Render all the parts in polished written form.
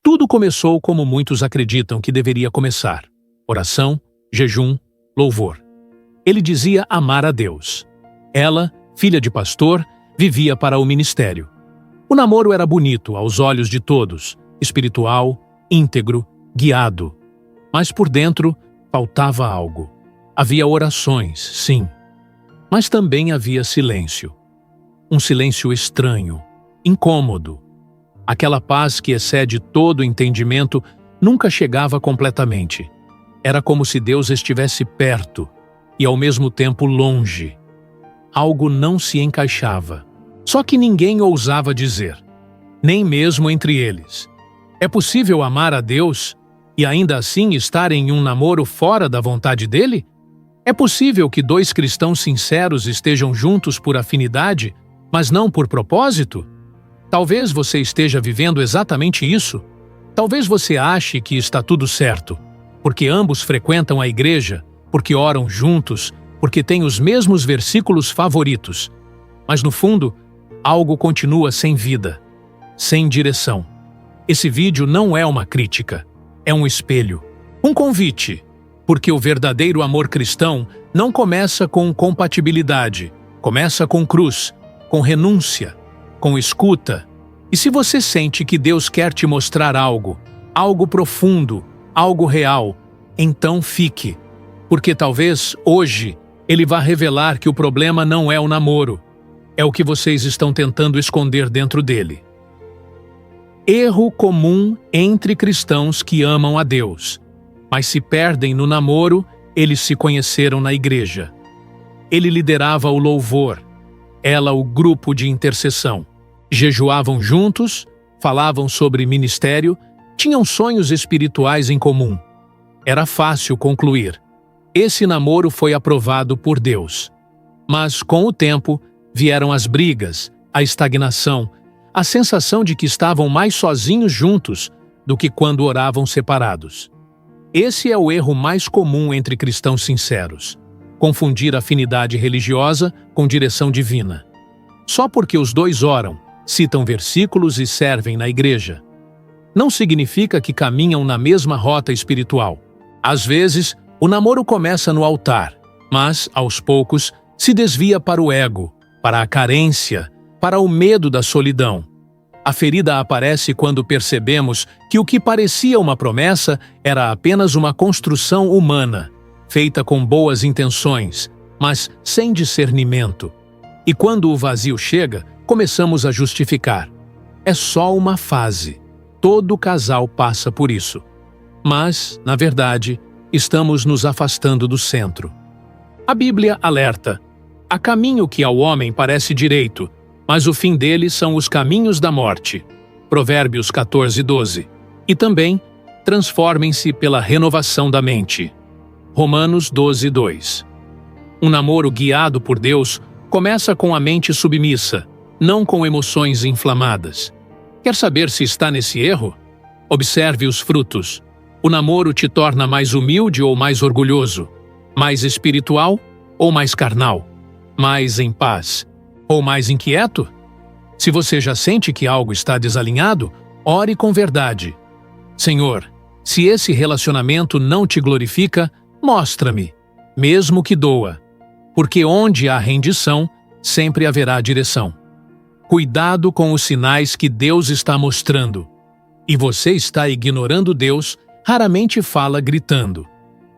Tudo começou como muitos acreditam que deveria começar: oração, jejum, louvor. Ele dizia amar a Deus. Ela, filha de pastor, vivia para o ministério. O namoro era bonito aos olhos de todos, espiritual, íntegro, guiado. Mas por dentro faltava algo. Havia orações, sim, mas também havia silêncio. Um silêncio estranho, incômodo. Aquela paz que excede todo entendimento nunca chegava completamente. Era como se Deus estivesse perto e ao mesmo tempo longe. Algo não se encaixava. Só que ninguém ousava dizer, nem mesmo entre eles. É possível amar a Deus e ainda assim estar em um namoro fora da vontade dele? É possível que dois cristãos sinceros estejam juntos por afinidade, mas não por propósito? Talvez você esteja vivendo exatamente isso. Talvez você ache que está tudo certo, porque ambos frequentam a igreja, porque oram juntos, porque têm os mesmos versículos favoritos. Mas no fundo, algo continua sem vida, sem direção. Esse vídeo não é uma crítica, é um espelho, um convite, porque o verdadeiro amor cristão não começa com compatibilidade, começa com cruz, com renúncia, com escuta. E se você sente que Deus quer te mostrar algo, algo profundo, algo real, então fique, porque talvez hoje Ele vá revelar que o problema não é o namoro, é o que vocês estão tentando esconder dentro dele. Erro comum entre cristãos que amam a Deus, mas se perdem no namoro. Eles se conheceram na igreja. Ele liderava o louvor, ela o grupo de intercessão. Jejuavam juntos, falavam sobre ministério, tinham sonhos espirituais em comum. Era fácil concluir: esse namoro foi aprovado por Deus. Mas, com o tempo, vieram as brigas, a estagnação, a sensação de que estavam mais sozinhos juntos do que quando oravam separados. Esse é o erro mais comum entre cristãos sinceros: confundir afinidade religiosa com direção divina. Só porque os dois oram, citam versículos e servem na igreja, não significa que caminham na mesma rota espiritual. Às vezes, o namoro começa no altar, mas, aos poucos, se desvia para o ego, para a carência, para o medo da solidão. A ferida aparece quando percebemos que o que parecia uma promessa era apenas uma construção humana, feita com boas intenções, mas sem discernimento. E quando o vazio chega, começamos a justificar. É só uma fase. Todo casal passa por isso. Mas, na verdade, estamos nos afastando do centro. A Bíblia alerta: há caminho que ao homem parece direito, mas o fim dele são os caminhos da morte. Provérbios 14:12. E também, transformem-se pela renovação da mente. Romanos 12:2. Um namoro guiado por Deus começa com a mente submissa, não com emoções inflamadas. Quer saber se está nesse erro? Observe os frutos. O namoro te torna mais humilde ou mais orgulhoso? Mais espiritual ou mais carnal? Mais em paz ou mais inquieto? Se você já sente que algo está desalinhado, ore com verdade. Senhor, se esse relacionamento não te glorifica, mostra-me, mesmo que doa, porque onde há rendição, sempre haverá direção. Cuidado com os sinais que Deus está mostrando. E você está ignorando Deus, raramente fala gritando.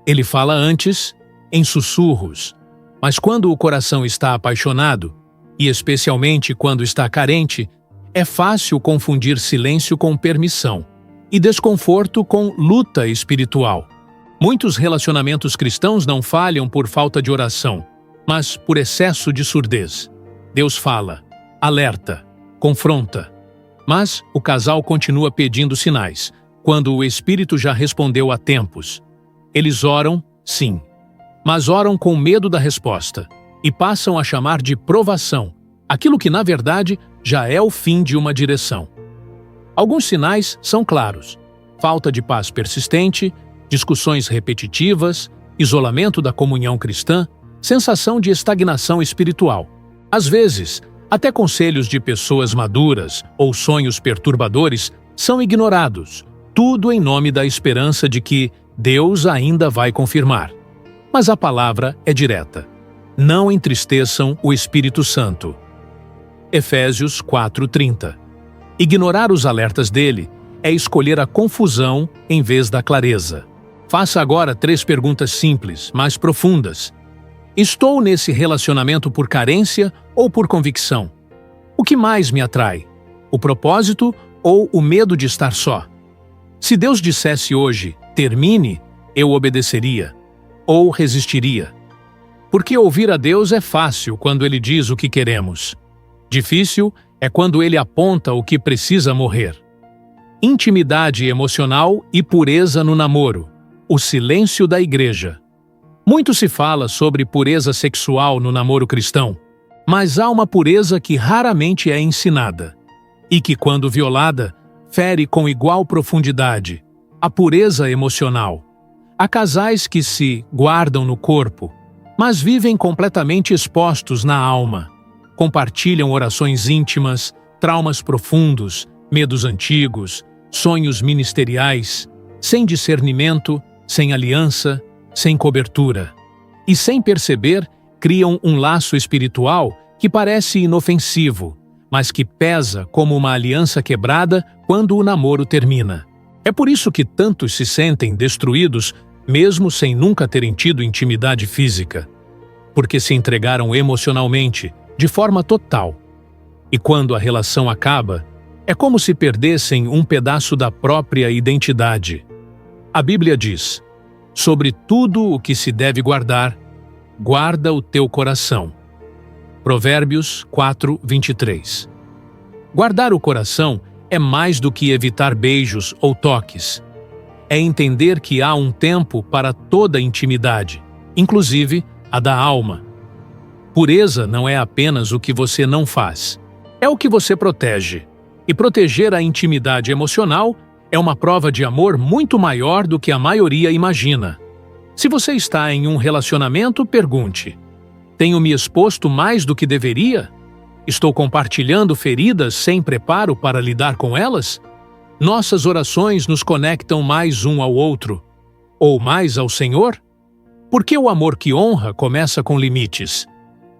Ele fala antes, em sussurros. Mas quando o coração está apaixonado, e especialmente quando está carente, é fácil confundir silêncio com permissão e desconforto com luta espiritual. Muitos relacionamentos cristãos não falham por falta de oração, mas por excesso de surdez. Deus fala, alerta, confronta, mas o casal continua pedindo sinais, quando o Espírito já respondeu há tempos. Eles oram, sim, mas oram com medo da resposta e passam a chamar de provação aquilo que, na verdade, já é o fim de uma direção. Alguns sinais são claros: falta de paz persistente, discussões repetitivas, isolamento da comunhão cristã, sensação de estagnação espiritual. Às vezes, até conselhos de pessoas maduras ou sonhos perturbadores são ignorados, tudo em nome da esperança de que Deus ainda vai confirmar. Mas a palavra é direta. Não entristeçam o Espírito Santo. Efésios 4:30. Ignorar os alertas dele é escolher a confusão em vez da clareza. Faça agora 3 perguntas simples, mas profundas. Estou nesse relacionamento por carência ou por convicção? O que mais me atrai? O propósito ou o medo de estar só? Se Deus dissesse hoje, termine, eu obedeceria ou resistiria. Porque ouvir a Deus é fácil quando Ele diz o que queremos. Difícil é quando Ele aponta o que precisa morrer. Intimidade emocional e pureza no namoro. O silêncio da igreja. Muito se fala sobre pureza sexual no namoro cristão, mas há uma pureza que raramente é ensinada e que, quando violada, fere com igual profundidade: a pureza emocional. Há casais que se guardam no corpo, mas vivem completamente expostos na alma. Compartilham orações íntimas, traumas profundos, medos antigos, sonhos ministeriais, sem discernimento, sem aliança, sem cobertura. E sem perceber, criam um laço espiritual que parece inofensivo, mas que pesa como uma aliança quebrada quando o namoro termina. É por isso que tantos se sentem destruídos, mesmo sem nunca terem tido intimidade física, porque se entregaram emocionalmente, de forma total. E quando a relação acaba, é como se perdessem um pedaço da própria identidade. A Bíblia diz: sobre tudo o que se deve guardar, guarda o teu coração. Provérbios 4:23. Guardar o coração é mais do que evitar beijos ou toques. É entender que há um tempo para toda intimidade, inclusive a da alma. Pureza não é apenas o que você não faz, é o que você protege. E proteger a intimidade emocional é uma prova de amor muito maior do que a maioria imagina. Se você está em um relacionamento, pergunte: tenho me exposto mais do que deveria? Estou compartilhando feridas sem preparo para lidar com elas? Nossas orações nos conectam mais um ao outro, ou mais ao Senhor? Porque o amor que honra começa com limites.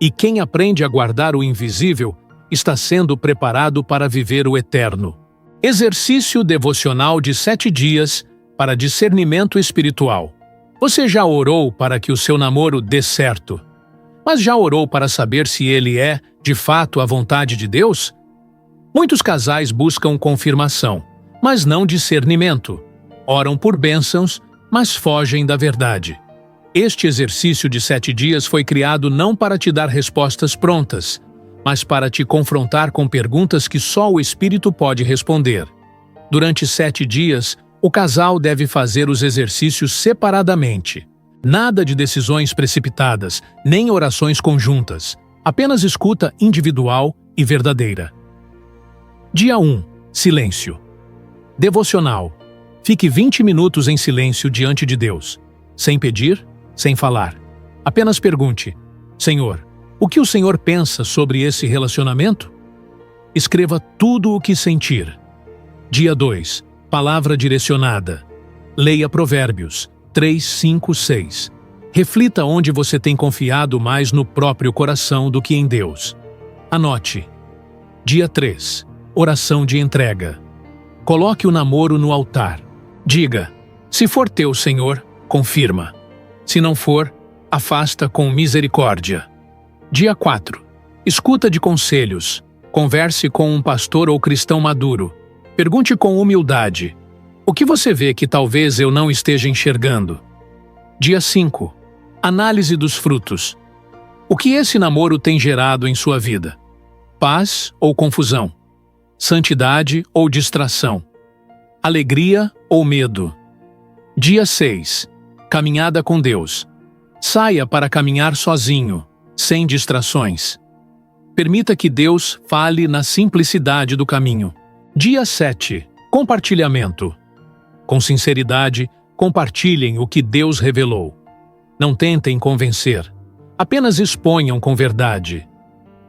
E quem aprende a guardar o invisível está sendo preparado para viver o eterno. Exercício devocional de 7 dias para discernimento espiritual. Você já orou para que o seu namoro dê certo? Mas já orou para saber se ele é, de fato, a vontade de Deus? Muitos casais buscam confirmação, mas não discernimento. Oram por bênçãos, mas fogem da verdade. Este exercício de 7 dias foi criado não para te dar respostas prontas, mas para te confrontar com perguntas que só o Espírito pode responder. Durante 7 dias, o casal deve fazer os exercícios separadamente. Nada de decisões precipitadas, nem orações conjuntas. Apenas escuta individual e verdadeira. Dia 1. Silêncio. Devocional. Fique 20 minutos em silêncio diante de Deus, sem pedir, sem falar. Apenas pergunte: Senhor, o que o Senhor pensa sobre esse relacionamento? Escreva tudo o que sentir. Dia 2. Palavra direcionada. Leia Provérbios 3, 5, 6. Reflita onde você tem confiado mais no próprio coração do que em Deus. Anote. Dia 3. Oração de entrega. Coloque o namoro no altar. Diga: se for teu, Senhor, confirma. Se não for, afasta com misericórdia. Dia 4. Escuta de conselhos. Converse com um pastor ou cristão maduro. Pergunte com humildade: o que você vê que talvez eu não esteja enxergando? Dia 5. Análise dos frutos. O que esse namoro tem gerado em sua vida? Paz ou confusão? Santidade ou distração? Alegria ou medo? Dia 6. Caminhada com Deus. Saia para caminhar sozinho, sem distrações. Permita que Deus fale na simplicidade do caminho. Dia 7. Compartilhamento. Com sinceridade, compartilhem o que Deus revelou. Não tentem convencer. Apenas exponham com verdade.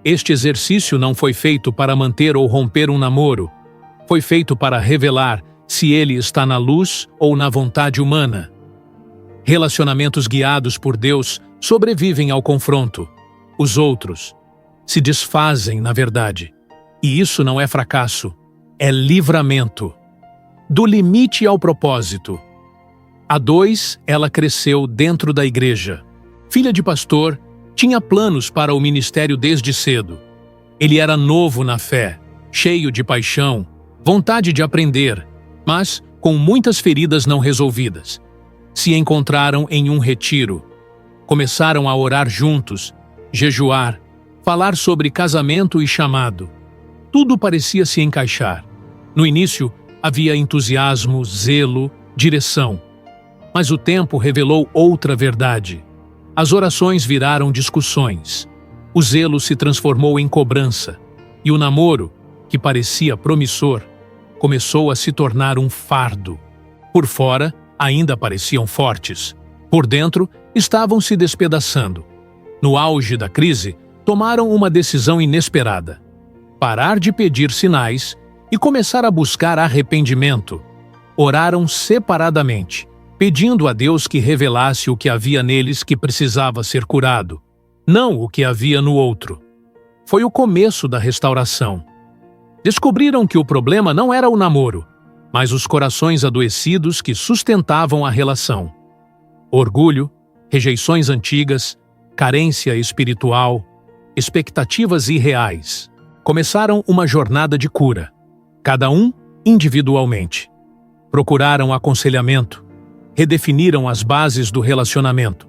Este exercício não foi feito para manter ou romper um namoro. Foi feito para revelar se ele está na luz ou na vontade humana. Relacionamentos guiados por Deus sobrevivem ao confronto. Os outros se desfazem, na verdade. E isso não é fracasso, é livramento. Do limite ao propósito. A 2, ela cresceu dentro da igreja. Filha de pastor, tinha planos para o ministério desde cedo. Ele era novo na fé, cheio de paixão, vontade de aprender, mas com muitas feridas não resolvidas. Se encontraram em um retiro. Começaram a orar juntos, jejuar, falar sobre casamento e chamado. Tudo parecia se encaixar. No início, havia entusiasmo, zelo, direção. Mas o tempo revelou outra verdade. As orações viraram discussões. O zelo se transformou em cobrança. E o namoro, que parecia promissor, começou a se tornar um fardo. Por fora, ainda pareciam fortes. Por dentro, estavam se despedaçando. No auge da crise, tomaram uma decisão inesperada. Parar de pedir sinais e começar a buscar arrependimento. Oraram separadamente, pedindo a Deus que revelasse o que havia neles que precisava ser curado, não o que havia no outro. Foi o começo da restauração. Descobriram que o problema não era o namoro, mas os corações adoecidos que sustentavam a relação. Orgulho, rejeições antigas, carência espiritual, expectativas irreais. Começaram uma jornada de cura, cada um individualmente. Procuraram aconselhamento, redefiniram as bases do relacionamento,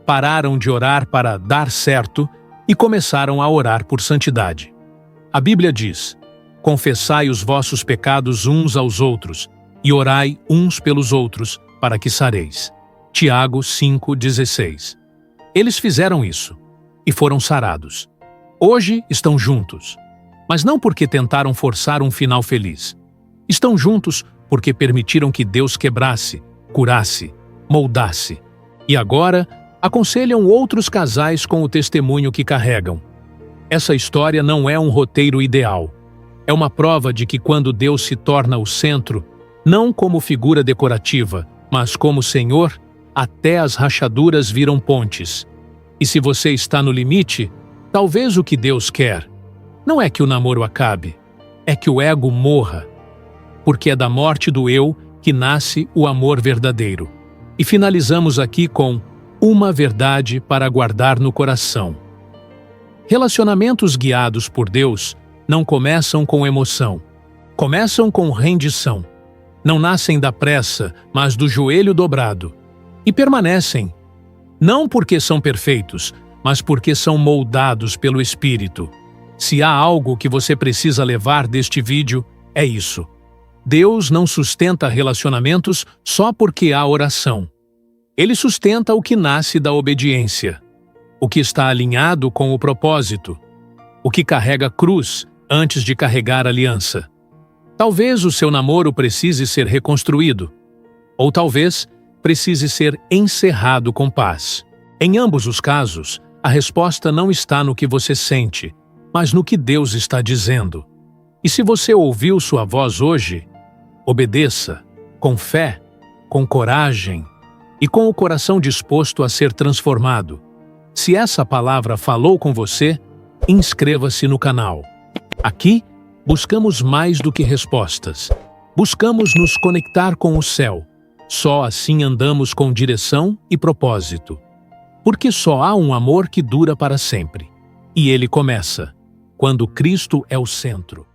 pararam de orar para dar certo e começaram a orar por santidade. A Bíblia diz: confessai os vossos pecados uns aos outros e orai uns pelos outros para que sareis. Tiago 5,16. Eles fizeram isso e foram sarados. Hoje estão juntos, mas não porque tentaram forçar um final feliz. Estão juntos porque permitiram que Deus quebrasse, curasse, moldasse. E agora aconselham outros casais com o testemunho que carregam. Essa história não é um roteiro ideal. É uma prova de que quando Deus se torna o centro, não como figura decorativa, mas como Senhor, até as rachaduras viram pontes. E se você está no limite, talvez o que Deus quer não é que o namoro acabe, é que o ego morra, porque é da morte do eu que nasce o amor verdadeiro. E finalizamos aqui com uma verdade para guardar no coração. Relacionamentos guiados por Deus não começam com emoção, começam com rendição. Não nascem da pressa, mas do joelho dobrado. E permanecem, não porque são perfeitos, mas porque são moldados pelo Espírito. Se há algo que você precisa levar deste vídeo, é isso. Deus não sustenta relacionamentos só porque há oração. Ele sustenta o que nasce da obediência, o que está alinhado com o propósito, o que carrega cruz antes de carregar aliança. Talvez o seu namoro precise ser reconstruído, ou talvez precise ser encerrado com paz. Em ambos os casos, a resposta não está no que você sente, mas no que Deus está dizendo. E se você ouviu sua voz hoje, obedeça, com fé, com coragem e com o coração disposto a ser transformado. Se essa palavra falou com você, inscreva-se no canal. Aqui, buscamos mais do que respostas. Buscamos nos conectar com o céu. Só assim andamos com direção e propósito. Porque só há um amor que dura para sempre. E ele começa quando Cristo é o centro.